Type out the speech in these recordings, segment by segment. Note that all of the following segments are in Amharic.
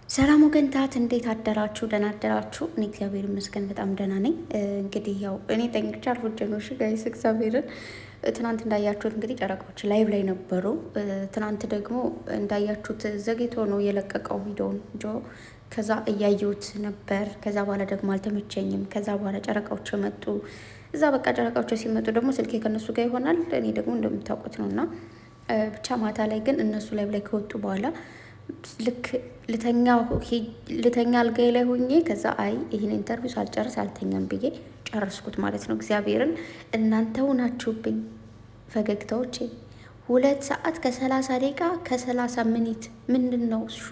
ሰላም ወገንታት እንዴት አደራችሁ? ደህና አደራችሁ? እኔ እግዚአብሔር ይመስገን በጣም ደህና ነኝ። እንግዲህ ያው እኔ ጠንቅቼ አልፎጀኖሽ ጋይስ እግዚአብሔርን ትናንት እንዳያችሁት እንግዲህ ጨረቃዎች ላይቭ ላይ ነበሩ። ትናንት ደግሞ እንዳያችሁት ዘግይቶ ነው የለቀቀው ቪዲዮውን ጆ። ከዛ እያየሁት ነበር። ከዛ በኋላ ደግሞ አልተመቸኝም። ከዛ በኋላ ጨረቃዎች መጡ። እዛ በቃ ጨረቃዎች ሲመጡ ደግሞ ስልኬ ከእነሱ ጋር ይሆናል። እኔ ደግሞ እንደምታውቁት ነው እና ብቻ ማታ ላይ ግን እነሱ ላይቭ ላይ ከወጡ በኋላ ልክ ልተኛ አልጋዬ ላይ ሆኜ ከዛ አይ ይህን ኢንተርቪው ሳልጨርስ አልተኛም ብዬ ጨረስኩት ማለት ነው። እግዚአብሔርን እናንተው ናችሁብኝ ፈገግታዎቼ። 2 ሰዓት ከ30 ደቂቃ ከ30 ሚኒት ምንድን ነው እሱ?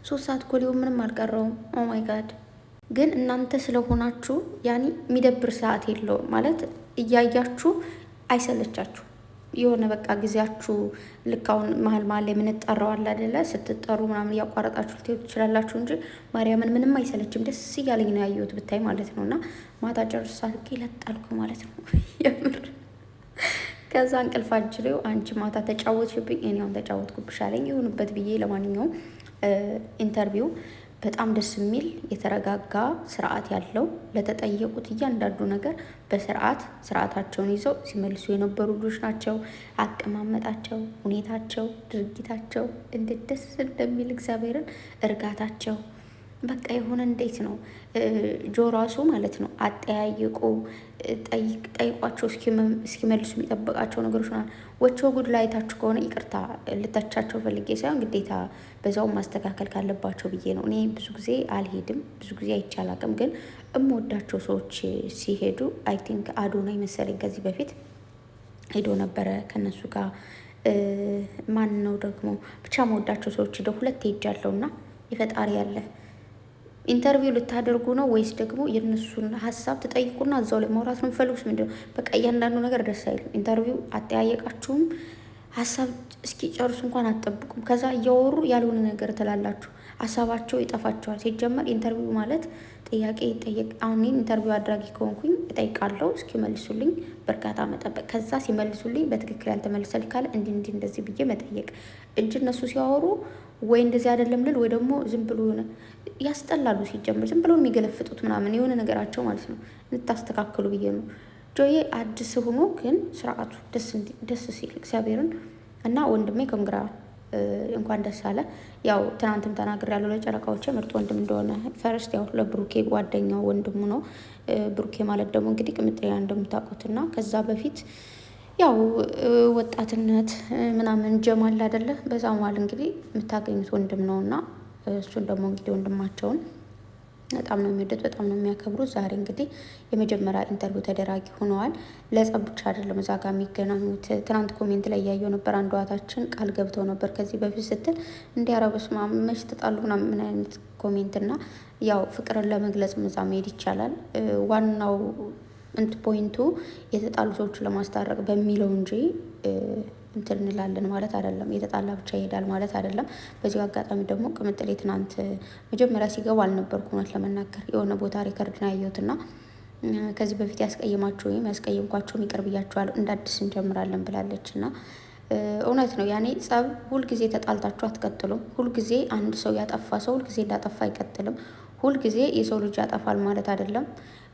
3 ሰዓት እኮ ሊሆን ምንም አልቀረውም። ኦ ማይ ጋድ! ግን እናንተ ስለሆናችሁ ያኔ የሚደብር ሰዓት የለውም ማለት እያያችሁ አይሰለቻችሁ የሆነ በቃ ጊዜያችሁ ልክ አሁን መሀል ላይ የምንጠራው አለ አይደለ? ስትጠሩ ምናምን እያቋረጣችሁ ልትሄዱ ትችላላችሁ እንጂ ማርያምን ምንም አይሰለችም። ደስ እያለኝ ነው ያየሁት ብታይ ማለት ነው። እና ማታ ጨርሳ ልክ ይለጣልኩ ማለት ነው የምር። ከዛ እንቅልፍ አጅሬው አንቺ ማታ ተጫወትሽብኝ፣ እኔ አሁን ተጫወትኩብሽ አለኝ። ይሁንበት ብዬ ለማንኛውም ኢንተርቪው በጣም ደስ የሚል የተረጋጋ ስርዓት ያለው ለተጠየቁት እያንዳንዱ ነገር በስርዓት ስርዓታቸውን ይዘው ሲመልሱ የነበሩ ልጆች ናቸው። አቀማመጣቸው፣ ሁኔታቸው፣ ድርጊታቸው እንዴት ደስ እንደሚል እግዚአብሔርን እርጋታቸው በቃ የሆነ እንዴት ነው ጆ ራሱ ማለት ነው አጠያይቁ ጠይቋቸው እስኪመልሱ የሚጠበቃቸው ነገሮች ሆናል። ወቸው ጉድ ላይ ታችሁ ከሆነ ይቅርታ ልተቻቸው ፈልጌ ሳይሆን ግዴታ በዛውም ማስተካከል ካለባቸው ብዬ ነው። እኔ ብዙ ጊዜ አልሄድም፣ ብዙ ጊዜ አይቻል አቅም ግን እምወዳቸው ሰዎች ሲሄዱ አይ ቲንክ አዶናይ መሰለኝ ከዚህ በፊት ሄዶ ነበረ ከነሱ ጋር ማን ነው ደግሞ ብቻ መወዳቸው ሰዎች ሄደው 2 ሄጃለሁ እና የፈጣሪ ያለ ኢንተርቪው ልታደርጉ ነው ወይስ ደግሞ የእነሱን ሀሳብ ትጠይቁና እዛው ላይ ማውራት ነው የምፈልጉት? ምንድን ነው በቃ እያንዳንዱ ነገር ደስ አይልም። ኢንተርቪው አጠያየቃችሁም ሀሳብ እስኪ ጨርሱ እንኳን አትጠብቁም። ከዛ እያወሩ ያልሆነ ነገር ትላላችሁ፣ ሀሳባቸው ይጠፋቸዋል። ሲጀመር ኢንተርቪው ማለት ጥያቄ ይጠየቅ። አሁን ኢንተርቪው አድራጊ ከሆንኩኝ እጠይቃለሁ፣ እስኪመልሱልኝ በእርጋታ መጠበቅ። ከዛ ሲመልሱልኝ በትክክል ያልተመለሰልኝ ካለ እንዲህ እንደዚህ ብዬ መጠየቅ እንጂ እነሱ ሲያወሩ ወይ እንደዚህ አይደለም ልል ወይ ደግሞ ዝም ብሎ ሆነ ያስጠላሉ። ሲጀምር ዝም ብሎ የሚገለፍጡት ምናምን የሆነ ነገራቸው ማለት ነው። እንታስተካከሉ ብዬ ነው። ጆዬ አዲስ ሆኖ ግን ስርዓቱ ደስ ሲል እግዚአብሔርን እና ወንድሜ ኮንግራ እንኳን ደስ አለ። ያው ትናንትም ተናግሬያለሁ ለጨረቃዎቼ ምርጥ ወንድም እንደሆነ ፈርስት ያው ለብሩኬ ጓደኛው ወንድሙ ነው። ብሩኬ ማለት ደግሞ እንግዲህ ቅምጥያ እንደምታውቁትና ከዛ በፊት ያው ወጣትነት ምናምን ጀማል አይደለ? በዛ መሀል እንግዲህ የምታገኙት ወንድም ነው እና እሱን ደግሞ እንግዲህ ወንድማቸውን በጣም ነው የሚወዱት፣ በጣም ነው የሚያከብሩት። ዛሬ እንግዲህ የመጀመሪያ ኢንተርቪው ተደራጊ ሆነዋል። ለጸብ ብቻ አይደለም እዛ ጋር የሚገናኙት። ትናንት ኮሜንት ላይ እያየው ነበር። አንዷ እህታችን ቃል ገብተው ነበር ከዚህ በፊት ስትል እንዲያረበስ መች ተጣሉ ምን አይነት ኮሜንት እና ያው ፍቅርን ለመግለጽ እዛ መሄድ ይቻላል። ዋናው ፖይንቱ የተጣሉ ሰዎችን ለማስታረቅ በሚለው እንጂ እንትን እንላለን ማለት አይደለም። የተጣላ ብቻ ይሄዳል ማለት አይደለም። በዚሁ አጋጣሚ ደግሞ ቅምጥሌ ትናንት መጀመሪያ ሲገቡ አልነበርኩም እውነት ለመናገር የሆነ ቦታ ሪከርድ ነው ያየሁትና ከዚህ በፊት ያስቀየማቸው ወይም ያስቀየምኳቸውን ይቅር ብያቸዋለሁ እንደ አዲስ እንጀምራለን ብላለች እና እውነት ነው። ያኔ ጸብ ሁልጊዜ ተጣልታችሁ አትቀጥሉም። ሁልጊዜ አንድ ሰው ያጠፋ ሰው ሁልጊዜ እንዳጠፋ አይቀጥልም። ሁልጊዜ የሰው ልጅ ያጠፋል ማለት አይደለም።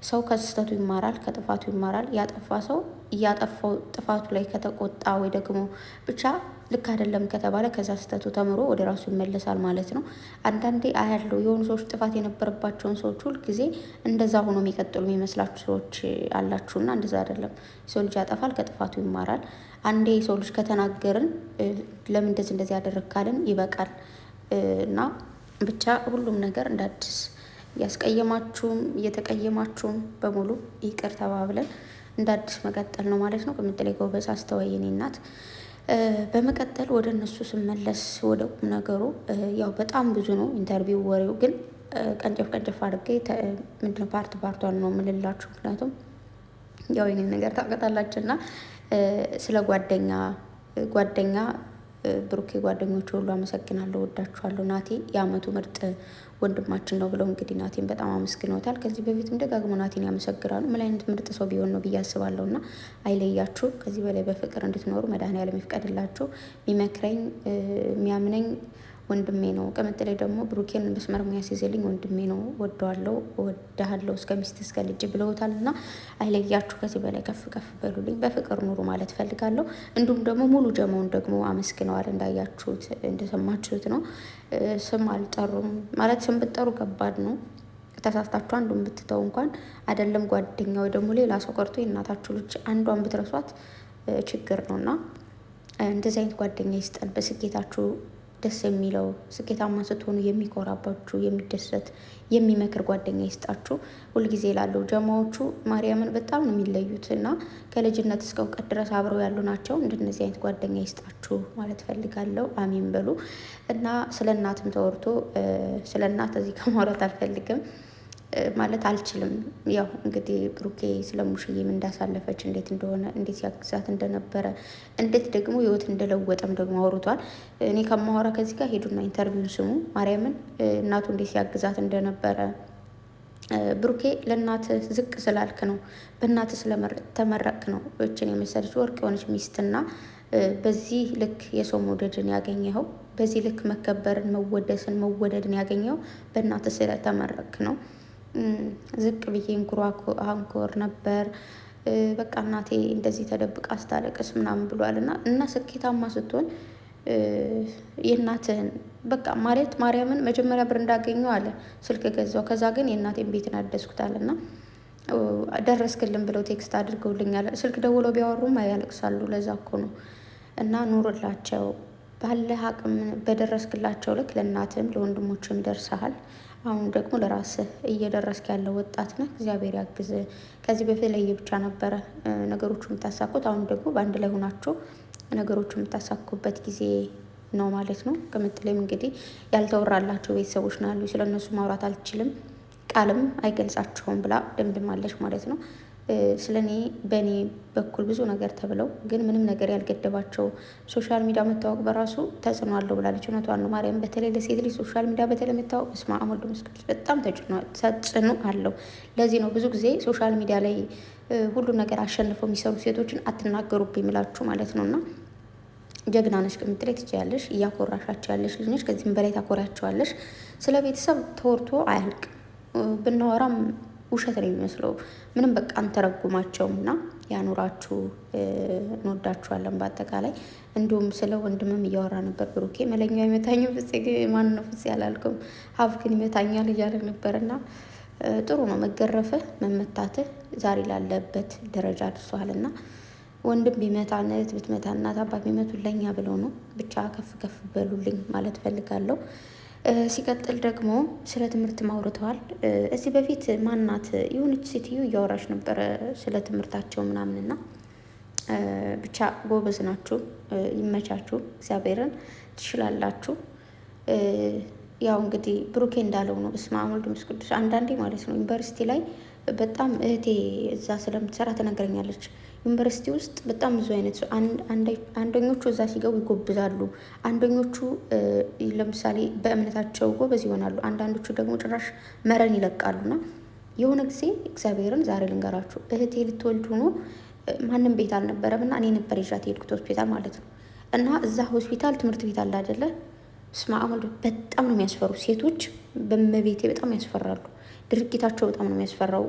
ሰው ከስህተቱ ይማራል፣ ከጥፋቱ ይማራል። ያጠፋ ሰው እያጠፋው ጥፋቱ ላይ ከተቆጣ ወይ ደግሞ ብቻ ልክ አይደለም ከተባለ ከዛ ስህተቱ ተምሮ ወደ ራሱ ይመለሳል ማለት ነው። አንዳንዴ አያለው የሆኑ ሰዎች ጥፋት የነበረባቸውን ሰዎች ሁልጊዜ እንደዛ ሆኖ የሚቀጥሉ የሚመስላችሁ ሰዎች አላችሁና እንደዛ አይደለም። የሰው ልጅ ያጠፋል፣ ከጥፋቱ ይማራል። አንዴ የሰው ልጅ ከተናገርን ለምን እንደዚህ ያደረግ ካልን ይበቃል እና ብቻ ሁሉም ነገር እንደ አዲስ ያስቀየማችሁም እየተቀየማችሁም በሙሉ ይቅር ተባብለን እንደ አዲስ መቀጠል ነው ማለት ነው። ቅምጥሌ ጎበዝ አስተዋይ የኔ እናት። በመቀጠል ወደ እነሱ ስመለስ ወደ ቁም ነገሩ ያው በጣም ብዙ ነው ኢንተርቪው፣ ወሬው ግን ቀንጨፍ አድርጌ ምንድነው ፓርቷን ነው የምልላችሁ። ምክንያቱም ያው የኔን ነገር ታውቃላችሁ እና ስለ ጓደኛ ብሩኬ ጓደኞች ሁሉ አመሰግናለሁ፣ ወዳችኋለሁ። ናቲ የአመቱ ምርጥ ወንድማችን ነው ብለው እንግዲህ ናቲን በጣም አመስግነውታል። ከዚህ በፊትም ደጋግሞ ናቲን ያመሰግናሉ። ምን አይነት ምርጥ ሰው ቢሆን ነው ብዬ አስባለሁ እና አይለያችሁ። ከዚህ በላይ በፍቅር እንድትኖሩ መድኃኔዓለም ይፍቀድላችሁ። የሚመክረኝ የሚያምነኝ ወንድሜ ነው። ቅምጥሌ ደግሞ ብሩኬን መስመር የሚያስይዝልኝ ወንድሜ ነው። ወደዋለሁ፣ ወድሃለሁ እስከ ሚስት እስከ ልጅ ብለውታል። እና አይለያችሁ፣ ከዚህ በላይ ከፍ ከፍ በሉልኝ፣ በፍቅር ኑሩ ማለት ፈልጋለሁ። እንዲሁም ደግሞ ሙሉ ጀማውን ደግሞ አመስግነዋል። እንዳያችሁት እንደሰማችሁት ነው። ስም አልጠሩም ማለት ስም ብትጠሩ ከባድ ነው። ተሳስታችሁ አንዱን ብትተው እንኳን አይደለም ጓደኛ ወይ ደግሞ ሌላ ሰው ቀርቶ የእናታችሁ ልጅ አንዷን ብትረሷት ችግር ነው እና እንደዚህ አይነት ጓደኛ ይስጠን። በስኬታችሁ ደስ የሚለው ስኬታማ ስትሆኑ የሚኮራባችሁ፣ የሚደሰት የሚመክር ጓደኛ ይስጣችሁ። ሁልጊዜ ላለው ጀማዎቹ ማርያምን በጣም ነው የሚለዩት እና ከልጅነት እስከ እውቀት ድረስ አብረው ያሉ ናቸው። እንደነዚህ አይነት ጓደኛ ይስጣችሁ ማለት ፈልጋለሁ። አሚን በሉ እና ስለ እናትም ተወርቶ ስለ እናት እዚህ ከማውራት አልፈልግም ማለት አልችልም። ያው እንግዲህ ብሩኬ ስለ ሙሽዬም እንዳሳለፈች እንዴት እንደሆነ እንዴት ያግዛት እንደነበረ እንዴት ደግሞ ህይወት እንደለወጠም ደግሞ አውርቷል። እኔ ከማወራ ከዚህ ጋር ሄዱና ኢንተርቪውን ስሙ። ማርያምን እናቱ እንዴት ሲያግዛት እንደነበረ ብሩኬ ለእናት ዝቅ ስላልክ ነው፣ በእናት ስለተመረቅ ነው እችን የመሰለች ወርቅ የሆነች ሚስትና በዚህ ልክ የሰው መውደድን ያገኘኸው፣ በዚህ ልክ መከበርን፣ መወደስን፣ መወደድን ያገኘኸው በእናት ስለተመረቅ ነው። ዝቅ ብዬ አንኮር ነበር በቃ እናቴ እንደዚህ ተደብቃ አስታለቅስ ምናምን ብሏል። እና ስኬታማ ስትሆን የእናትህን በቃ ማለት ማርያምን መጀመሪያ ብር እንዳገኘው አለ ስልክ ገዛው፣ ከዛ ግን የእናቴን ቤትን አደስኩታል እና ደረስክልን ብለው ቴክስት አድርገውልኛል። ስልክ ደውለው ቢያወሩም ያለቅሳሉ። ለዛ እኮ ነው። እና ኑርላቸው ባለህ አቅም በደረስክላቸው ልክ ለእናትህም ለወንድሞችም ደርሰሃል። አሁን ደግሞ ለራስህ እየደረስክ ያለው ወጣት ነህ። እግዚአብሔር ያግዝ። ከዚህ በፊት ላይ ብቻ ነበረ ነገሮቹ የምታሳኩት። አሁን ደግሞ በአንድ ላይ ሆናችሁ ነገሮቹ የምታሳኩበት ጊዜ ነው ማለት ነው። ቅምጥሌም እንግዲህ ያልተወራላቸው ቤተሰቦች ነው ያሉ። ስለነሱ ማውራት አልችልም፣ ቃልም አይገልጻቸውም ብላ ደምድማለች ማለት ነው። ስለ እኔ በእኔ በኩል ብዙ ነገር ተብለው ግን ምንም ነገር ያልገደባቸው ሶሻል ሚዲያ መታወቅ በራሱ ተጽዕኖ አለው ብላለች። እውነቷን ነው ማርያም። በተለይ ለሴት ልጅ ሶሻል ሚዲያ በተለይ መታወቅ በስመ አብ ወወልድ ወመንፈስ ቅዱስ በጣም ተጽዕኖ አለው። ለዚህ ነው ብዙ ጊዜ ሶሻል ሚዲያ ላይ ሁሉ ነገር አሸንፈው የሚሰሩ ሴቶችን አትናገሩብኝ የሚላችሁ ማለት ነው። እና ጀግና ነሽ ቅምጥሌ፣ ትችያለሽ። እያኮራሻቸው ያለሽ ልጅ ነሽ። ከዚህም በላይ ታኮሪያቸዋለሽ። ስለ ቤተሰብ ተወርቶ አያልቅም። ብናወራም ውሸት ነው የሚመስለው። ምንም በቃ አንተረጉማቸውም እና ያኑራችሁ። እንወዳችኋለን በአጠቃላይ። እንዲሁም ስለ ወንድምም እያወራ ነበር ብሩኬ። መለኛው አይመታኝም ፍፄ ማን ነው ፍፄ አላልኩም፣ ሀብክን ይመታኛል እያለ ነበር እና ጥሩ ነው መገረፍህ መመታትህ ዛሬ ላለበት ደረጃ አድርሷል። እና ወንድም ቢመታ እህት ብትመታ እናት አባት ቢመቱን ለኛ ብለው ነው። ብቻ ከፍ ከፍ በሉልኝ ማለት ፈልጋለሁ። ሲቀጥል ደግሞ ስለ ትምህርት ማውርተዋል። እዚህ በፊት ማናት የሆነች ሴትዮ እያወራች ነበረ ስለ ትምህርታቸው ምናምንና ብቻ ጎበዝ ናችሁ፣ ይመቻችሁ፣ እግዚአብሔርን ትችላላችሁ። ያው እንግዲህ ብሩኬ እንዳለው ነው። በስመ አብ ወወልድ ወመንፈስ ቅዱስ። አንዳንዴ ማለት ነው ዩኒቨርሲቲ ላይ በጣም እህቴ እዛ ስለምትሰራ ትነግረኛለች። ዩኒቨርሲቲ ውስጥ በጣም ብዙ አይነት አንደኞቹ እዛ ሲገቡ ይጎብዛሉ። አንደኞቹ ለምሳሌ በእምነታቸው ጎበዝ ይሆናሉ። አንዳንዶቹ ደግሞ ጭራሽ መረን ይለቃሉና የሆነ ጊዜ እግዚአብሔርን ዛሬ ልንገራችሁ፣ እህቴ ልትወልድ ሆኖ ማንም ቤት አልነበረም እና እኔ ነበር ይዣት የሄድኩት ሆስፒታል ማለት ነው። እና እዛ ሆስፒታል ትምህርት ቤት አለ አይደለ? ስማ አመል በጣም ነው የሚያስፈሩ ሴቶች፣ በመቤቴ በጣም ያስፈራሉ። ድርጊታቸው በጣም ነው የሚያስፈራው።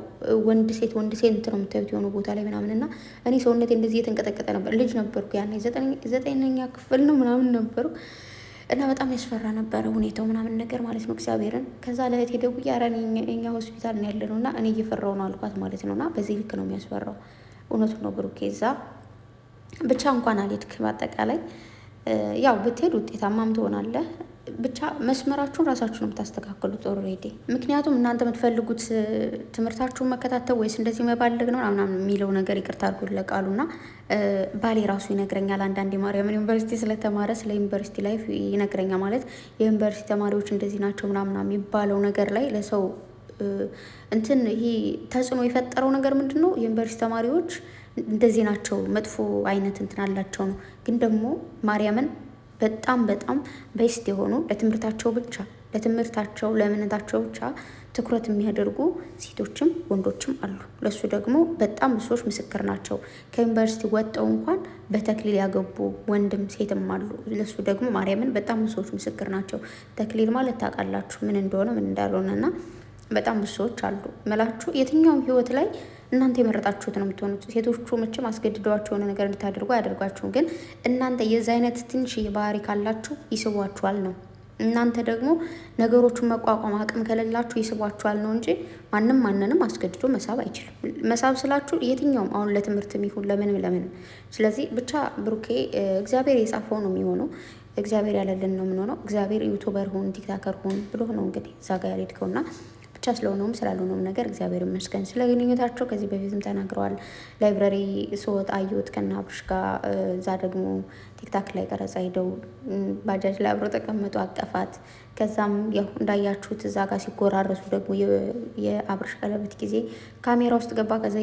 ወንድ ሴት እንትን ነው የምታዩት የሆነ ቦታ ላይ ምናምን እና እኔ ሰውነቴ እንደዚህ የተንቀጠቀጠ ነበር። ልጅ ነበርኩ ያኔ 9ኛ ክፍል ነው ምናምን ነበሩ እና በጣም ያስፈራ ነበረ ሁኔታው ምናምን ነገር ማለት ነው እግዚአብሔርን። ከዛ ለእህቴ ደውዬ ኧረ እኛ ሆስፒታል ነው ያለ ነው እና እኔ እየፈራው ነው አልኳት ማለት ነው። እና በዚህ ልክ ነው የሚያስፈራው። እውነቱን ነው ብሩኬ። እዛ ብቻ እንኳን አልሄድክ። በአጠቃላይ ያው ብትሄድ ውጤታማም ትሆናለህ። ብቻ መስመራችሁን ራሳችሁ ነው የምታስተካክሉት ኦልሬዲ። ምክንያቱም እናንተ የምትፈልጉት ትምህርታችሁን መከታተል ወይስ እንደዚህ መባለግ ነው ምናምን የሚለው ነገር ይቅርታ አድርጉ ለቃሉና ባሌ ራሱ ይነግረኛል አንዳንዴ ማርያምን ዩኒቨርሲቲ ስለተማረ ስለ ዩኒቨርሲቲ ላይፍ ይነግረኛል። ማለት የዩኒቨርሲቲ ተማሪዎች እንደዚህ ናቸው ምናምና የሚባለው ነገር ላይ ለሰው እንትን ይሄ ተጽዕኖ የፈጠረው ነገር ምንድን ነው? የዩኒቨርሲቲ ተማሪዎች እንደዚህ ናቸው መጥፎ አይነት እንትን አላቸው ነው። ግን ደግሞ ማርያምን በጣም በጣም ቤስት የሆኑ ለትምህርታቸው ብቻ ለትምህርታቸው ለእምነታቸው ብቻ ትኩረት የሚያደርጉ ሴቶችም ወንዶችም አሉ። ለሱ ደግሞ በጣም ብዙ ሰዎች ምስክር ናቸው። ከዩኒቨርሲቲ ወጣው እንኳን በተክሊል ያገቡ ወንድም ሴትም አሉ። ለሱ ደግሞ ማርያምን በጣም ብዙ ሰዎች ምስክር ናቸው። ተክሊል ማለት ታውቃላችሁ ምን እንደሆነ ምን እንዳልሆነ እና በጣም ብዙ ሰዎች አሉ መላችሁ። የትኛውም ህይወት ላይ እናንተ የመረጣችሁት ነው የምትሆኑት። ሴቶቹ መቼም አስገድደዋቸው የሆነ ነገር እንድታደርጉ አያደርጓችሁም። ግን እናንተ የዚ አይነት ትንሽ ባህሪ ካላችሁ ይስቧችኋል ነው። እናንተ ደግሞ ነገሮቹን መቋቋም አቅም ከሌላችሁ ይስቧችኋል ነው እንጂ ማንንም አስገድዶ መሳብ አይችልም። መሳብ ስላችሁ የትኛውም አሁን ለትምህርትም ይሁን ለምንም። ስለዚህ ብቻ ብሩኬ እግዚአብሔር የጻፈው ነው የሚሆነው። እግዚአብሔር ያለልን ነው የምንሆነው። እግዚአብሔር ዩቱበር ሁን ቲክታከር ሁን ብሎ ነው እንግዲህ እዛ ጋር ያልሄድከውና ብቻ ስለሆነውም ስላልሆነውም ነገር እግዚአብሔር ይመስገን። ስለ ግንኙነታቸው ከዚህ በፊትም ተናግረዋል። ላይብረሪ ስወጣ አየሁት ከና አብርሽ ጋር። እዛ ደግሞ ቲክታክ ላይ ቀረጻ ሄደው ባጃጅ ላይ አብረው ተቀመጡ፣ አቀፋት። ከዛም ያው እንዳያችሁት እዛ ጋር ሲጎራረሱ ደግሞ የአብርሽ ቀለበት ጊዜ ካሜራ ውስጥ ገባ። ከዛ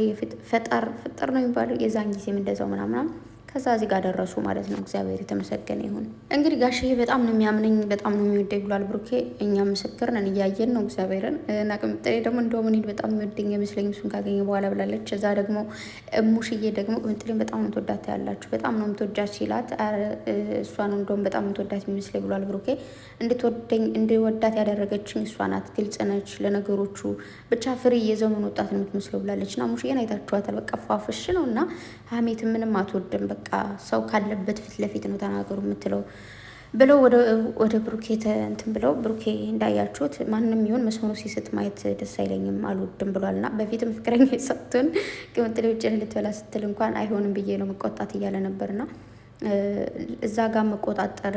ፍጠር ነው የሚባለው የዛን ጊዜም እንደዛው ምናምናም ከዛ እዚህ ጋር ደረሱ ማለት ነው። እግዚአብሔር የተመሰገነ ይሁን። እንግዲህ ጋሽዬ በጣም ነው የሚያምነኝ በጣም ነው የሚወደኝ ብሏል ብሩኬ። እኛ ምስክር ነን እያየን ነው እግዚአብሔርን እና ቅምጥሌ ደግሞ እንደውም እኔን በጣም የሚወደኝ ይመስለኝ እሱን ካገኘ በኋላ ብላለች። እዛ ደግሞ ሙሽዬ ደግሞ ቅምጥሌን በጣም ነው የምትወዳት ያላችሁ በጣም ነው የምትወዳት ሲላት እሷ ነው እንደውም በጣም የምትወዳት የሚመስለኝ ብሏል ብሩኬ። እንድወዳት ያደረገችኝ እሷ ናት፣ ግልጽ ነች ለነገሮቹ ብቻ ፍሬ የዘመን ወጣት ነው የምትመስለው ብላለች። እና ሙሽዬን አይታችኋታል። በቃ ፏፍሽ ነው እና ሀሜት ምንም አትወድም። በቃ ሰው ካለበት ፊት ለፊት ነው ተናገሩ የምትለው ብለው ወደ ብሩኬ እንትን ብለው ብሩኬ እንዳያችሁት ማንም ይሁን መስመሩ ሲስት ማየት ደስ አይለኝም አልወድም ብሏል። እና በፊትም ፍቅረኛ የሰጡን ቅምጥሌ ውጭ ልትበላ ስትል እንኳን አይሆንም ብዬ ነው መቆጣት እያለ ነበርና እዛ ጋር መቆጣጠር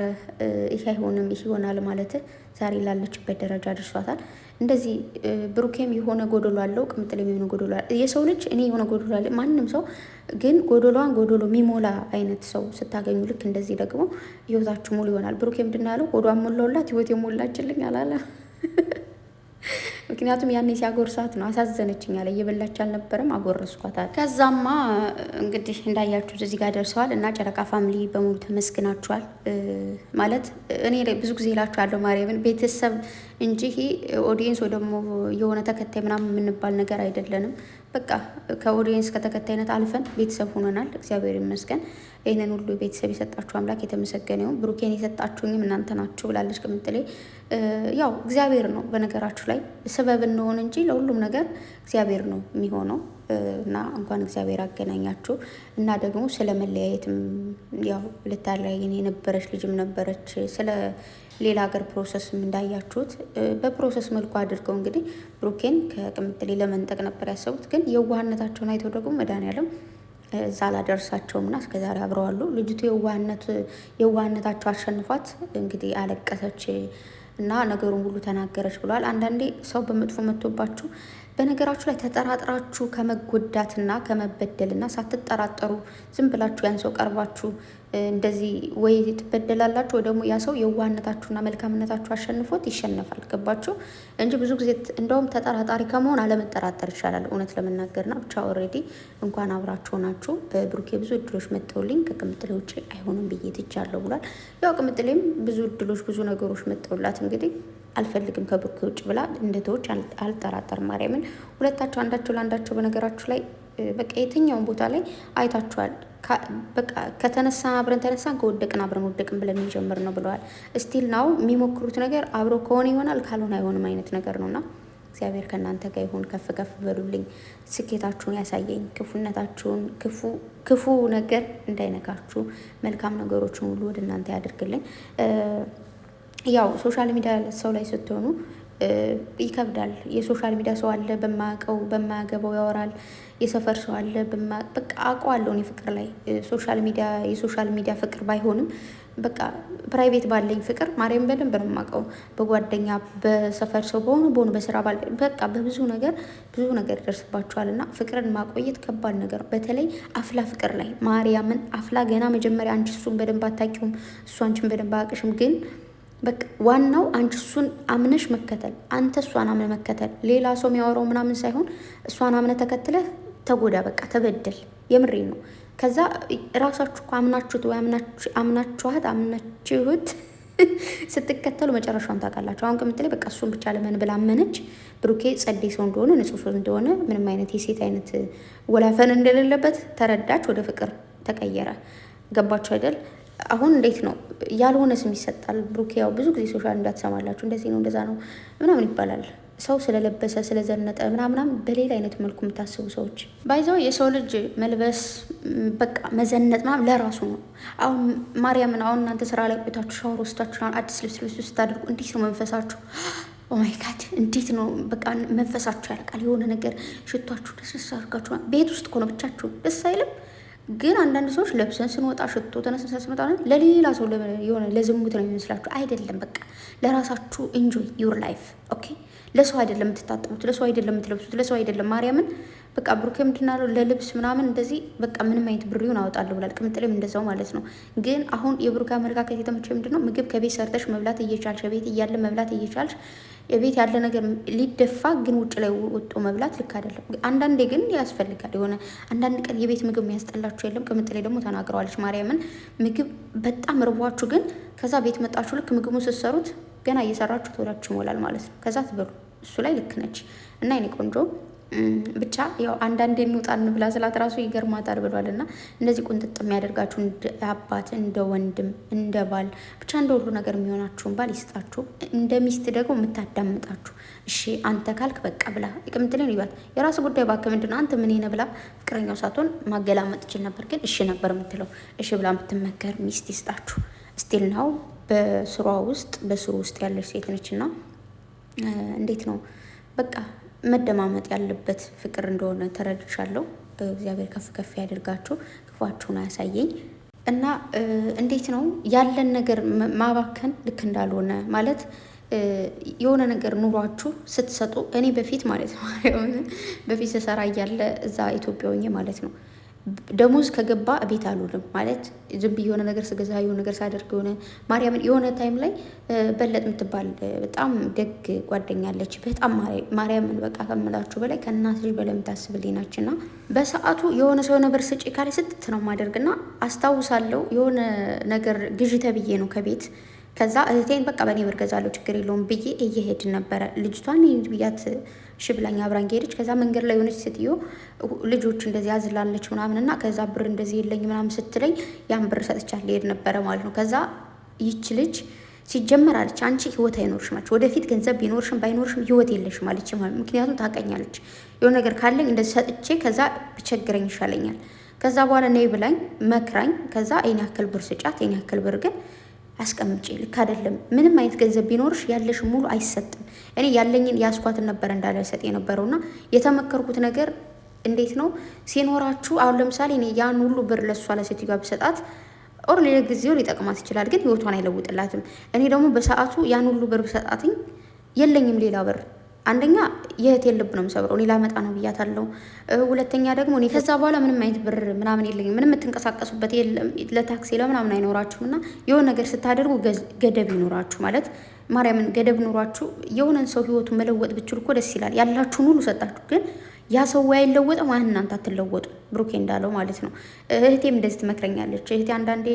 ይሄ አይሆንም ይሄ ይሆናል ማለት ዛሬ ላለችበት ደረጃ አድርሷታል። እንደዚህ ብሩኬም የሆነ ጎደሎ አለው፣ ቅምጥሌም የሆነ ጎደሎ አለ። የሰው ልጅ እኔ የሆነ ጎደሎ አለ ማንም ሰው ግን ጎደሏን ጎደሎ የሚሞላ አይነት ሰው ስታገኙ ልክ እንደዚህ ደግሞ ህይወታችሁ ሙሉ ይሆናል። ብሩኬ ምንድን ነው ያለው? ጎዷን ሞላውላት ህይወት የሞላችልኝ አላለ። ምክንያቱም ያኔ ሲያጎርሳት ነው አሳዘነችኝ አለ። እየበላች አልነበረም አጎረስኳታል። ከዛማ እንግዲህ እንዳያችሁት እዚህ ጋር ደርሰዋል። እና ጨረቃ ፋሚሊ በሙሉ ተመስግናችኋል። ማለት እኔ ብዙ ጊዜ እላችኋለሁ ማርያምን ቤተሰብ እንጂ ኦዲየንስ ወይ ደግሞ የሆነ ተከታይ ምናምን የምንባል ነገር አይደለንም። በቃ ከኦዲየንስ ከተከታይነት አልፈን ቤተሰብ ሆነናል። እግዚአብሔር ይመስገን። ይህንን ሁሉ ቤተሰብ የሰጣችሁ አምላክ የተመሰገነ ይሁን። ብሩኬን የሰጣችሁኝም እናንተ ናችሁ ብላለች ቅምጥሌ። ያው እግዚአብሔር ነው በነገራችሁ ላይ ስበብ እንሆን እንጂ ለሁሉም ነገር እግዚአብሔር ነው የሚሆነው። እና እንኳን እግዚአብሔር አገናኛችሁ። እና ደግሞ ስለ መለያየትም ያው ልታለያየን የነበረች ልጅም ነበረች። ስለ ሌላ ሀገር ፕሮሰስም እንዳያችሁት በፕሮሰስ መልኩ አድርገው እንግዲህ ብሩኬን ከቅምጥሌ ለመንጠቅ ነበር ያሰቡት። ግን የዋህነታቸውን አይተው ደግሞ መድኃኒዓለም እዛ ላደርሳቸውም እና እስከዛሬ አብረዋሉ። ልጅቱ የዋህነታቸው አሸንፏት እንግዲህ አለቀሰች እና ነገሩን ሁሉ ተናገረች ብሏል። አንዳንዴ ሰው በመጥፎ መጥቶባችሁ በነገራችሁ ላይ ተጠራጥራችሁ ከመጎዳትና ከመበደልና ሳትጠራጠሩ ዝም ብላችሁ ያን ሰው ቀርባችሁ እንደዚህ ወይ ትበደላላችሁ ወይ ደግሞ ያ ሰው የዋህነታችሁና መልካምነታችሁ አሸንፎት ይሸነፋል። ገባችሁ እንጂ ብዙ ጊዜ እንደውም ተጠራጣሪ ከመሆን አለመጠራጠር ይሻላል እውነት ለመናገርና ብቻ ኦልሬዲ እንኳን አብራችሁ ናችሁ። ብሩኬ ብዙ እድሎች መጥተውልኝ ከቅምጥሌ ውጭ አይሆንም ብዬ ትቻለሁ ብሏል። ያው ቅምጥሌም ብዙ እድሎች ብዙ ነገሮች መጥተውላት እንግዲህ አልፈልግም ከብሩኬ ውጭ ብላ እንደተወች አልጠራጠርም። ማርያምን ሁለታቸው አንዳቸው ለአንዳቸው በነገራችሁ ላይ በቃ የትኛውን ቦታ ላይ አይታችኋል። በቃ ከተነሳን አብረን ተነሳን፣ ከወደቅን አብረን ወደቅን ብለን የሚጀምር ነው ብለዋል። እስቲል ናው የሚሞክሩት ነገር አብሮ ከሆነ ይሆናል ካልሆነ አይሆንም አይነት ነገር ነውና እግዚአብሔር ከእናንተ ጋር ይሁን። ከፍ ከፍ በሉልኝ፣ ስኬታችሁን ያሳየኝ፣ ክፉነታችሁን ክፉ ነገር እንዳይነካችሁ፣ መልካም ነገሮችን ሁሉ ወደ እናንተ ያደርግልኝ። ያው ሶሻል ሚዲያ ሰው ላይ ስትሆኑ ይከብዳል። የሶሻል ሚዲያ ሰው አለ በማያውቀው በማያገባው ያወራል። የሰፈር ሰው አለ በቃ አውቀዋለሁ እኔ ፍቅር ላይ የሶሻል ሚዲያ ፍቅር ባይሆንም በቃ ፕራይቬት ባለኝ ፍቅር ማርያም በደንብ ነው የማውቀው። በጓደኛ በሰፈር ሰው በሆኑ በስራ በቃ በብዙ ነገር ይደርስባችኋል። እና ፍቅርን ማቆየት ከባድ ነገር፣ በተለይ አፍላ ፍቅር ላይ ማርያምን አፍላ ገና መጀመሪያ አንቺ እሱን በደንብ አታውቂውም፣ እሱ አንቺን በደንብ አያውቅሽም። ግን በቃ ዋናው አንቺ እሱን አምነሽ መከተል፣ አንተ እሷን አምነ መከተል፣ ሌላ ሰው የሚያወራው ምናምን ሳይሆን እሷን አምነ ተከትለህ ተጎዳ፣ በቃ ተበደል። የምሬን ነው። ከዛ ራሳችሁ እኮ አምናችሁት ወይ አምናችሁት ስትከተሉ መጨረሻውን ታውቃላችሁ። አሁን ቅምጥሌ በቃ እሱን ብቻ ለመን ብላ አመነች። ብሩኬ ጸዴ ሰው እንደሆነ ንጹህ ሰው እንደሆነ ምንም አይነት የሴት አይነት ወላፈን እንደሌለበት ተረዳች። ወደ ፍቅር ተቀየረ። ገባችሁ አይደል? አሁን እንዴት ነው ያልሆነ ስም ይሰጣል። ብሩኬ ያው ብዙ ጊዜ ሶሻል ሚዲያ ትሰማላችሁ፣ እንደዚህ ነው እንደዛ ነው ምናምን ይባላል። ሰው ስለለበሰ ስለዘነጠ ምናምናም በሌላ አይነት መልኩ የምታስቡ ሰዎች ባይዘው የሰው ልጅ መልበስ በቃ መዘነጥ ምናምን ለራሱ ነው። አሁን ማርያምን አሁን እናንተ ስራ ላይ ቆይታችሁ ሻወር ወስዳችሁ አዲስ ልብስ ስታደርጉ እንዴት ነው መንፈሳችሁ? ኦማይ ጋድ እንዴት ነው በቃ መንፈሳችሁ ያልቃል። የሆነ ነገር ሽቷችሁ ደስ አድርጋችሁ ቤት ውስጥ ከሆነ ብቻችሁ ደስ አይልም። ግን አንዳንድ ሰዎች ለብሰን ስንወጣ ሽቶ ተነስን ስንወጣ ለሌላ ሰው የሆነ ለዝሙት ነው የሚመስላችሁ። አይደለም። በቃ ለራሳችሁ ኢንጆይ ዩር ላይፍ ኦኬ። ለሰው አይደለም የምትታጠቡት፣ ለሰው አይደለም የምትለብሱት፣ ለሰው አይደለም። ማርያምን በቃ ብሩኬ ምንድን አለው ለልብስ ምናምን እንደዚህ በቃ ምንም አይነት ብሬውን አወጣለሁ ብላል። ቅምጥሌም እንደዛው ማለት ነው። ግን አሁን የብሩኬ አመለካከት የተመቸው ምንድን ነው ምግብ ከቤት ሰርተሽ መብላት እየቻልሽ ቤት እያለ መብላት እየቻልሽ የቤት ያለ ነገር ሊደፋ ግን ውጭ ላይ ወጦ መብላት ልክ አይደለም። አንዳንዴ ግን ያስፈልጋል። የሆነ አንዳንድ ቀን የቤት ምግብ የሚያስጠላችሁ የለም። ቅምጥሌ ደግሞ ተናግረዋለች። ማርያምን ምግብ በጣም ርቧችሁ ግን ከዛ ቤት መጣችሁ ልክ ምግቡን ስትሰሩት ገና እየሰራችሁ ተወዳችሁ ይሞላል ማለት ነው። ከዛ ትበሉ። እሱ ላይ ልክ ነች። እና የኔ ቆንጆ ብቻ ያው አንዳንዴ እንውጣ እንብላ ስላት ራሱ ይገርማታል ብሏል። እና እንደዚህ ቁንጥጥ የሚያደርጋችሁ እንደ አባት እንደ ወንድም እንደ ባል ብቻ እንደ ሁሉ ነገር የሚሆናችሁን ባል ይስጣችሁ። እንደ ሚስት ደግሞ የምታዳምጣችሁ እሺ አንተ ካልክ በቃ ብላ ቅምጥሌን ይባት የራሱ ጉዳይ ባክ ምንድን ነው አንተ ምን ሆነ ብላ ፍቅረኛው ሳትሆን ማገላመጥ ይችል ነበር። ግን እሺ ነበር የምትለው። እሺ ብላ የምትመከር ሚስት ይስጣችሁ። ስቲል ናው በስሩ ውስጥ ያለች ሴት ነችና እንዴት ነው በቃ መደማመጥ ያለበት ፍቅር እንደሆነ ተረድቻለሁ። እግዚአብሔር ከፍ ከፍ ያደርጋችሁ፣ ክፏችሁን አያሳየኝ። እና እንዴት ነው ያለን ነገር ማባከን ልክ እንዳልሆነ ማለት የሆነ ነገር ኑሯችሁ ስትሰጡ እኔ በፊት ማለት ነው በፊት ስሰራ እያለ እዛ ኢትዮጵያ ሆኜ ማለት ነው ደሞዝ ከገባ ቤት አልውልም ማለት ዝም ብዬ የሆነ ነገር ስገዛ የሆነ ነገር ሳደርግ የሆነ ማርያምን የሆነ ታይም ላይ በለጥ የምትባል በጣም ደግ ጓደኛለች። በጣም ማርያምን በቃ ከምላችሁ በላይ ከእናት ልጅ በላይ የምታስብልኝ ናችና በሰዓቱ የሆነ ሰው ነበር ስጪ ካለ ስትት ነው ማደርግና አስታውሳለሁ። የሆነ ነገር ግዢ ተብዬ ነው ከቤት ከዛ እህቴን በቃ በእኔ ብር ገዛለሁ ችግር የለውም ብዬ እየሄድን ነበረ። ልጅቷን ብያት እሺ ብላኝ አብራኝ ሄደች። ከዛ መንገድ ላይ የሆነች ሴትዮ ልጆች እንደዚህ አዝላለች ምናምን እና ከዛ ብር እንደዚህ የለኝ ምናምን ስትለኝ ያን ብር ሰጥቻት ሊሄድ ነበረ ማለት ነው። ከዛ ይች ልጅ ሲጀመር አለች አንቺ ህይወት አይኖርሽም አለች። ወደፊት ገንዘብ ቢኖርሽም ባይኖርሽም ህይወት የለሽም አለች ማለት ምክንያቱም ታውቀኛለች። የሆነ ነገር ካለኝ እንደዚህ ሰጥቼ ከዛ ብቸግረኝ ይሻለኛል። ከዛ በኋላ ነይ ብላኝ መክራኝ ከዛ ይሄን ያክል ብር ስጫት ይሄን ያክል ብር ግን አስቀምጪ ልክ አይደለም። ምንም አይነት ገንዘብ ቢኖርሽ ያለሽ ሙሉ አይሰጥም። እኔ ያለኝን ያስኳትን ነበር እንዳለ ሰጥ የነበረውና የተመከርኩት ነገር እንዴት ነው ሲኖራችሁ አሁን ለምሳሌ እኔ ያን ሁሉ ብር ለሷ ለሴትዮዋ ብሰጣት ኦር ሌላ ጊዜው ሊጠቅማት ይችላል፣ ግን ህይወቷን አይለውጥላትም። እኔ ደግሞ በሰዓቱ ያን ሁሉ ብር ብሰጣትኝ የለኝም ሌላ ብር አንደኛ የእህቴን ልብ ነው የምሰብረው። እኔ ላመጣ ነው ብያታለሁ። ሁለተኛ ደግሞ እኔ ከዛ በኋላ ምንም አይነት ብር ምናምን የለኝም። ምንም የምትንቀሳቀሱበት የለም። ለታክሲ ለምናምን አይኖራችሁም እና የሆነ ነገር ስታደርጉ ገደብ ይኖራችሁ ማለት ማርያምን ገደብ ኖሯችሁ የሆነን ሰው ህይወቱ መለወጥ ብችሉ እኮ ደስ ይላል። ያላችሁን ሁሉ ሰጣችሁ ግን ያ ሰው አይለወጥም። ማን እናንተ አትለወጡ። ብሩኬ እንዳለው ማለት ነው። እህቴም እንደዚህ ትመክረኛለች። እህቴ አንዳንዴ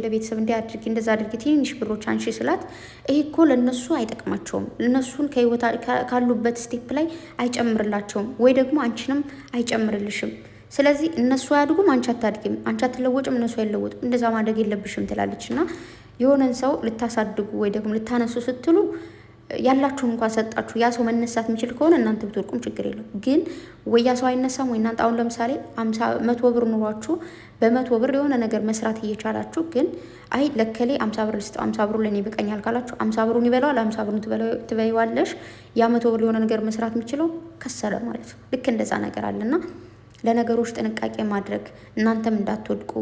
ለቤተሰብ እንዲያድርጊ እንደዛ አድርጊ ትንሽ ብሮች አንሺ ስላት ይሄ እኮ ለእነሱ አይጠቅማቸውም፣ እነሱን ከህይወት ካሉበት ስቴፕ ላይ አይጨምርላቸውም፣ ወይ ደግሞ አንቺንም አይጨምርልሽም። ስለዚህ እነሱ አያድጉም፣ አንቺ አታድጊም፣ አንቺ አትለወጭም፣ እነሱ አይለወጡም። እንደዛ ማድረግ የለብሽም ትላለች። እና የሆነን ሰው ልታሳድጉ ወይ ደግሞ ልታነሱ ስትሉ ያላችሁን እንኳን ሰጣችሁ ያ ሰው መነሳት የሚችል ከሆነ እናንተ ብትወርቁም ችግር የለም። ግን ወይ ያ ሰው አይነሳም ወይ እናንተ አሁን ለምሳሌ 100 ብር ኑሯችሁ በ100 ብር የሆነ ነገር መስራት እየቻላችሁ ግን አይ ለከሌ 50 ብር ልስጠው 50 ብሩ ለኔ ይበቃኛል ካላችሁ 50 ብሩን ይበላዋል፣ 50 ብሩን ትበይዋለሽ። ያ 100 ብር የሆነ ነገር መስራት የሚችለው ከሰረ ማለት ነው። ልክ እንደዛ ነገር አለና ለነገሮች ጥንቃቄ ማድረግ እናንተም እንዳትወድቁ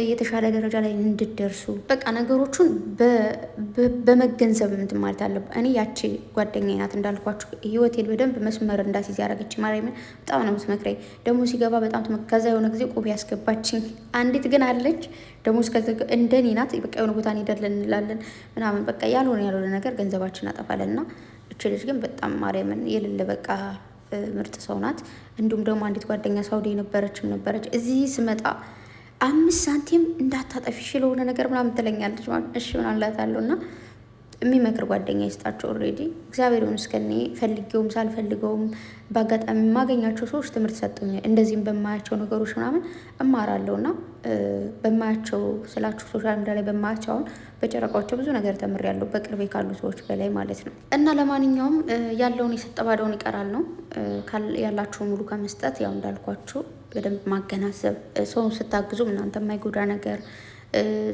የተሻለ ደረጃ ላይ እንድደርሱ በቃ ነገሮቹን በመገንዘብ እንትን ማለት አለብን። እኔ ያቺ ጓደኛዬ ናት እንዳልኳችሁ ህይወቴን በደንብ መስመር እንዳስይዝ ያደረገች ማርያምን በጣም ነው የምትመክረኝ። ደግሞ ሲገባ በጣም ከዛ የሆነ ጊዜ ቁብ ያስገባችኝ አንዲት ግን አለች ደግሞ እንደኔ ናት። በቃ የሆነ ቦታ እንሄዳለን እንላለን ምናምን በቃ ያልሆነ ነገር ገንዘባችን እናጠፋለን። እና እች ልጅ ግን በጣም ማርያምን የሌለ በቃ ምርጥ ሰው ናት። እንዲሁም ደግሞ አንዲት ጓደኛ ሳውዲ ነበረች እዚህ ስመጣ 5 ሳንቲም እንዳታጠፊ ለሆነ ነገር ምናምን ትለኛለች ማለት እሺ ምናምን እላታለሁ እና የሚመክር ጓደኛ ይስጣቸው። ኦልሬዲ እግዚአብሔር ይመስገን ፈልጌውም ሳልፈልገውም በአጋጣሚ የማገኛቸው ሰዎች ትምህርት ሰጡኛል። እንደዚህም በማያቸው ነገሮች ምናምን እማራለሁ እና በማያቸው ስላችሁ ሶሻል ሚዲያ ላይ በማያቸው አሁን በጨረቃቸው ብዙ ነገር ተምሬያለሁ፣ በቅርቤ ካሉ ሰዎች በላይ ማለት ነው። እና ለማንኛውም ያለውን የሰጠ ባዶውን ይቀራል ነው። ያላችሁ ሙሉ ከመስጠት ያው እንዳልኳችሁ በደንብ ማገናዘብ፣ ሰውን ስታግዙ እናንተ የማይጎዳ ነገር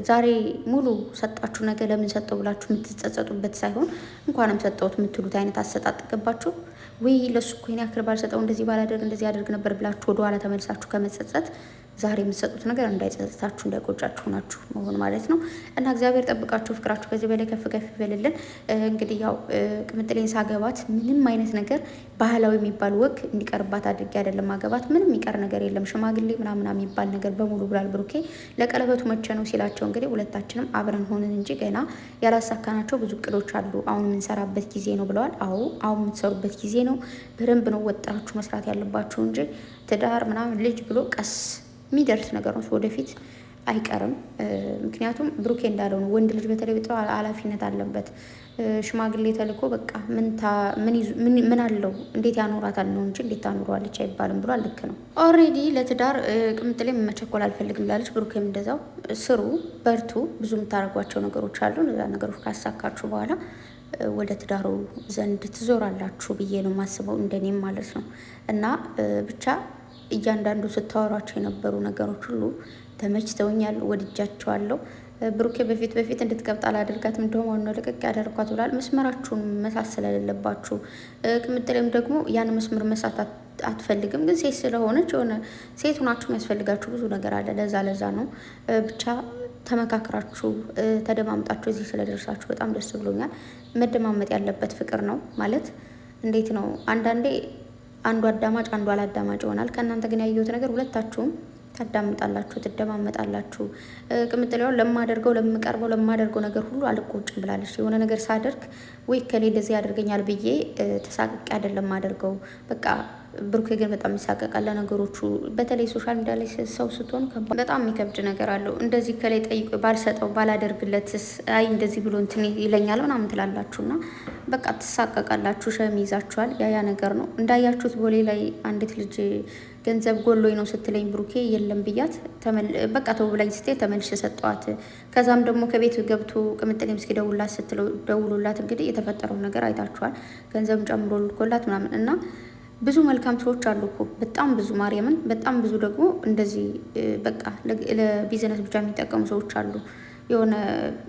ዛሬ ሙሉ ሰጣችሁ ነገ ለምን ሰጠው ብላችሁ የምትጸጸጡበት ሳይሆን እንኳንም ሰጠውት የምትሉት አይነት አሰጣጥ ገባችሁ ወይ? ለሱ እኮ ይሄን ያክል ባልሰጠው እንደዚህ ባላደርግ እንደዚህ ያደርግ ነበር ብላችሁ ወደኋላ ተመልሳችሁ ከመጸጸት ዛሬ የምትሰጡት ነገር እንዳይጸጸታችሁ እንዳይቆጫችሁ ናችሁ መሆን ማለት ነው። እና እግዚአብሔር ጠብቃችሁ፣ ፍቅራችሁ ከዚህ በላይ ከፍ ከፍ ይበልልን። እንግዲህ ያው ቅምጥሌን ሳገባት ምንም አይነት ነገር ባህላዊ የሚባል ወግ እንዲቀርባት አድርጌ አይደለም ማገባት። ምንም የሚቀር ነገር የለም፣ ሽማግሌ ምናምና የሚባል ነገር በሙሉ ብሏል ብሩኬ። ለቀለበቱ መቼ ነው ሲላቸው እንግዲህ ሁለታችንም አብረን ሆንን እንጂ ገና ያላሳካናቸው ብዙ እቅዶች አሉ፣ አሁን የምንሰራበት ጊዜ ነው ብለዋል። አዎ አሁን የምትሰሩበት ጊዜ ነው። በደንብ ነው ወጥራችሁ መስራት ያለባችሁ እንጂ ትዳር ምናምን ልጅ ብሎ ቀስ የሚደርስ ነገር ነው፣ ወደፊት አይቀርም። ምክንያቱም ብሩኬ እንዳለው ነው፣ ወንድ ልጅ በተለይ በጣም ኃላፊነት አለበት። ሽማግሌ ተልኮ በቃ ምን አለው እንዴት ያኖራታል ነው እንጂ እንዴት ታኖረዋለች አይባልም ብሏል። ልክ ነው። ኦልሬዲ ለትዳር ቅምጥሌ መቸኮል አልፈልግም ብላለች። ብሩኬም እንደዛው ስሩ፣ በርቱ። ብዙ የምታደርጓቸው ነገሮች አሉ። እነዛ ነገሮች ካሳካችሁ በኋላ ወደ ትዳሩ ዘንድ ትዞራላችሁ ብዬ ነው የማስበው፣ እንደኔም ማለት ነው። እና ብቻ እያንዳንዱ ስታወሯቸው የነበሩ ነገሮች ሁሉ ተመችተውኛል፣ ወድጃቸዋለሁ። ብሩኬ በፊት እንድትቀብጥ አላደርጋትም እንደውም ዋናው ልቅቅ ያደርጓት ብሏል። መስመራችሁን መሳሰል የሌለባችሁ። ቅምጥሌም ደግሞ ያን መስመር መሳት አትፈልግም፣ ግን ሴት ስለሆነች የሆነ ሴት ሆናችሁ የሚያስፈልጋችሁ ብዙ ነገር አለ። ለዛ ነው ብቻ ተመካክራችሁ ተደማምጣችሁ እዚህ ስለደርሳችሁ በጣም ደስ ብሎኛል። መደማመጥ ያለበት ፍቅር ነው ማለት እንዴት ነው? አንዳንዴ አንዱ አዳማጭ አንዱ አላዳማጭ ይሆናል። ከእናንተ ግን ያየሁት ነገር ሁለታችሁም ታዳምጣላችሁ፣ ትደማመጣላችሁ። ቅምጥሌውን ለማደርገው ነገር ሁሉ አልቆጭም ብላለች። የሆነ ነገር ሳደርግ ወይ ከሌ እንደዚህ ያደርገኛል ብዬ ተሳቅቄ አይደለም አደርገው በቃ። ብሩኬ ግን በጣም ይሳቀቃል ለነገሮቹ። በተለይ ሶሻል ሚዲያ ላይ ሰው ስትሆኑ በጣም የሚከብድ ነገር አለው። እንደዚህ ከላይ ጠይቆ ባልሰጠው ባላደርግለትስ አይ እንደዚህ ብሎ እንትን ይለኛል ምናምን ትላላችሁ እና በቃ ትሳቀቃላችሁ፣ ሸም ይዛችኋል። ያ ነገር ነው። እንዳያችሁት ቦሌ ላይ አንዲት ልጅ ገንዘብ ጎሎኝ ነው ስትለኝ ብሩኬ የለም ብያት በቃ ተው ብላኝ ስትሄድ ተመልሼ ሰጠዋት። ከዛም ደግሞ ከቤት ገብቶ ቅምጥሌም እስኪ ደውላት ስትለው ደውሎላት እንግዲህ የተፈጠረውን ነገር አይታችኋል። ገንዘብ ጨምሮ ልኮላት ምናምን እና ብዙ መልካም ሰዎች አሉ እኮ በጣም ብዙ፣ ማርያምን በጣም ብዙ። ደግሞ እንደዚህ በቃ ለቢዝነስ ብቻ የሚጠቀሙ ሰዎች አሉ፣ የሆነ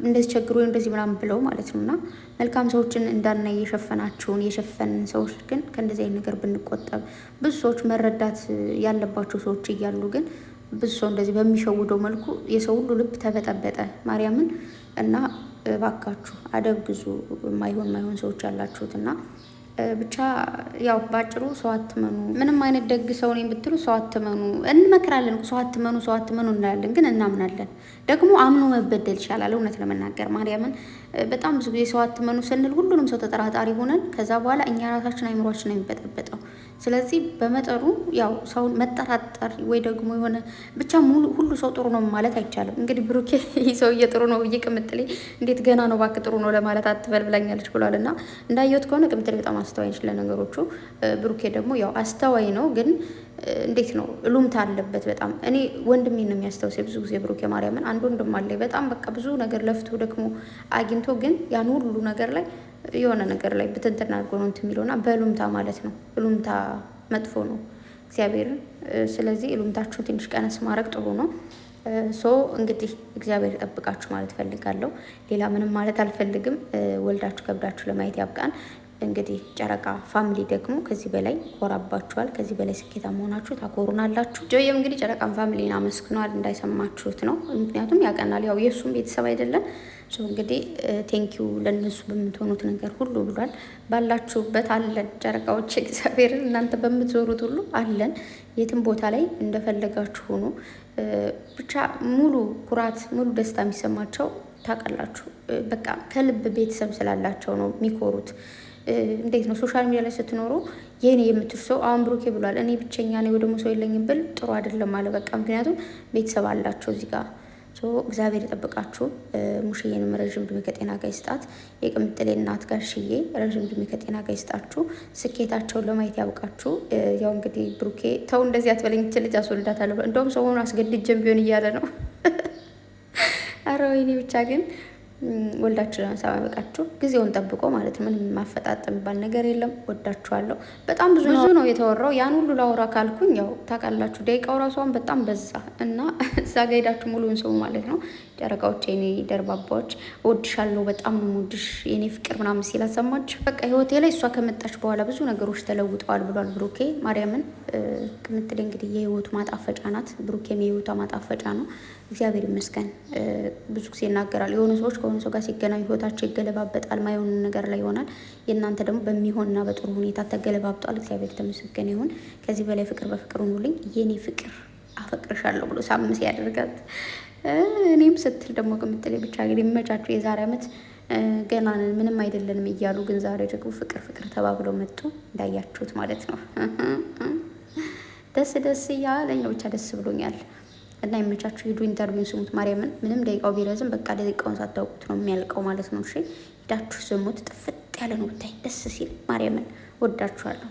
እንደዚህ ቸግሮ እንደዚህ ምናምን ብለው ማለት ነው። እና መልካም ሰዎችን እንዳናይ የሸፈንን ሰዎች ግን ከእንደዚህ አይነት ነገር ብንቆጠብ። ብዙ ሰዎች መረዳት ያለባቸው ሰዎች እያሉ ግን ብዙ ሰው እንደዚህ በሚሸውደው መልኩ የሰው ሁሉ ልብ ተበጠበጠ ማርያምን። እና እባካችሁ አደብ ግዙ፣ ማይሆን ሰዎች ያላችሁት እና ብቻ ያው ባጭሩ ሰው አትመኑ። ምንም አይነት ደግ ሰው ነኝ ብትሉ ሰው አትመኑ። እንመክራለን፣ ሰው አትመኑ እንላለን፣ ግን እናምናለን። ደግሞ አምኖ መበደል ይሻላል። እውነት ለመናገር ማርያምን በጣም ብዙ ጊዜ ሰው አትመኑ ስንል ሁሉንም ሰው ተጠራጣሪ ሆነን ከዛ በኋላ እኛ ራሳችን አይምሯችን ነው የሚበጠበጠው። ስለዚህ በመጠኑ ያው ሰውን መጠራጠር ወይ ደግሞ የሆነ ብቻ ሁሉ ሰው ጥሩ ነው ማለት አይቻልም። እንግዲህ ብሩኬ ይህ ሰውዬ ጥሩ ነው ብዬ ቅምጥሌ እንዴት ገና ነው እባክህ ጥሩ ነው ለማለት አትበል ብላኛለች ብሏል። እና እንዳየሁት ከሆነ ቅምጥሌ በጣም አስተዋይ ነች ለነገሮቹ። ብሩኬ ደግሞ ያው አስተዋይ ነው፣ ግን እንዴት ነው ሉምታ አለበት በጣም። እኔ ወንድሜ ነው የሚያስታውሰኝ ብዙ ጊዜ ብሩኬ ማርያምን። አንድ ወንድም አለ በጣም በቃ ብዙ ነገር ለፍቶ ደግሞ አግኝቶ ግን ያን ሁሉ ነገር ላይ የሆነ ነገር ላይ ብትንትና አድርጎ ነው እንትን የሚለውና በሉምታ ማለት ነው። ሉምታ መጥፎ ነው እግዚአብሔርን። ስለዚህ ሉምታችሁን ትንሽ ቀነስ ማድረግ ጥሩ ነው። እንግዲህ እግዚአብሔር ይጠብቃችሁ ማለት ፈልጋለሁ። ሌላ ምንም ማለት አልፈልግም። ወልዳችሁ ከብዳችሁ ለማየት ያብቃን። እንግዲህ ጨረቃ ፋሚሊ ደግሞ ከዚህ በላይ ኮራባችኋል። ከዚህ በላይ ስኬታማ መሆናችሁ ታኮሩናላችሁ። ጆየም እንግዲህ ጨረቃን ፋሚሊን አመስግኗል፣ እንዳይሰማችሁት ነው። ምክንያቱም ያቀናል፣ ያው የእሱም ቤተሰብ አይደለም። እንግዲህ ቴንኪዩ ለነሱ በምትሆኑት ነገር ሁሉ ብሏል። ባላችሁበት አለን ጨረቃዎች፣ እግዚአብሔርን እናንተ በምትዞሩት ሁሉ አለን። የትም ቦታ ላይ እንደፈለጋችሁ ሆኑ። ብቻ ሙሉ ኩራት ሙሉ ደስታ የሚሰማቸው ታውቃላችሁ። በቃ ከልብ ቤተሰብ ስላላቸው ነው የሚኮሩት። እንዴት ነው ሶሻል ሚዲያ ላይ ስትኖሩ የኔ የምትል ሰው አሁን ብሩኬ ብሏል፣ እኔ ብቸኛ ነኝ ወይ ደግሞ ሰው የለኝም ብል ጥሩ አይደለም አለ። በቃ ምክንያቱም ቤተሰብ አላቸው እዚህ ጋር እግዚአብሔር ይጠብቃችሁ። ሙሽዬንም ረዥም ዕድሜ ከጤና ጋር ይስጣት። የቅምጥሌ እናት ጋሽዬ ረዥም ዕድሜ ከጤና ጋር ይስጣችሁ። ስኬታቸውን ለማየት ያብቃችሁ። ያው እንግዲህ ብሩኬ ተው እንደዚህ አትበለኝ፣ ልጅ አስወልዳታለሁ። እንደውም ሰሞኑን አስገድጀን ቢሆን እያለ ነው። አረ ወይኔ ብቻ ግን ወልዳችሁ ለመሳም ያበቃችሁ። ጊዜውን ጠብቆ ማለት ምንም ማፈጣጠም የሚባል ነገር የለም። ወዳችኋለሁ። በጣም ብዙ ነው የተወራው። ያን ሁሉ ላውራ ካልኩኝ ያው ታውቃላችሁ፣ ደቂቃው ራሷን በጣም በዛ እና እዛ ጋ ሄዳችሁ ሙሉውን ሰው ማለት ነው። ጨረቃዎች፣ የኔ ደርባባዎች እወድሻለሁ፣ በጣም ነው የምወድሽ የኔ ፍቅር ምናምን ሲል አሰማችሁ። በቃ ህይወቴ ላይ እሷ ከመጣች በኋላ ብዙ ነገሮች ተለውጠዋል ብሏል ብሩኬ። ማርያምን ቅምጥሌ እንግዲህ የህይወቱ ማጣፈጫ ናት። ብሩኬም የህይወቷ ማጣፈጫ ነው። እግዚአብሔር ይመስገን። ብዙ ጊዜ ይናገራል፣ የሆኑ ሰዎች ከሆኑ ሰው ጋር ሲገናኙ ህይወታቸው ይገለባበጣል፣ ማይሆን ነገር ላይ ይሆናል። የእናንተ ደግሞ በሚሆንና በጥሩ ሁኔታ ተገለባብጧል። እግዚአብሔር የተመሰገነ ይሁን። ከዚህ በላይ ፍቅር በፍቅር ሁኑልኝ። የኔ ፍቅር አፈቅርሻለሁ ብሎ ሳምስ ያደርጋት። እኔም ስትል ደግሞ ቅምጥሌ ብቻ እንግዲህ ይመቻችሁ። የዛሬ ዓመት ገና ነን ምንም አይደለንም እያሉ ግን ዛሬ ደግሞ ፍቅር ፍቅር ተባብለው መጡ። እንዳያችሁት ማለት ነው። ደስ እያለኝ ነው። ብቻ ደስ ብሎኛል። እና ይመቻችሁ። ሂዱ ኢንተርቪውን ስሙት። ማርያምን ምንም ደቂቃው ቢረዝም በቃ ደቂቃውን ሳታውቁት ነው የሚያልቀው ማለት ነው። እሺ ሂዳችሁ ስሙት። ጥፍጥ ያለ ነው ብታይ ደስ ሲል። ማርያምን ወዳችኋለሁ።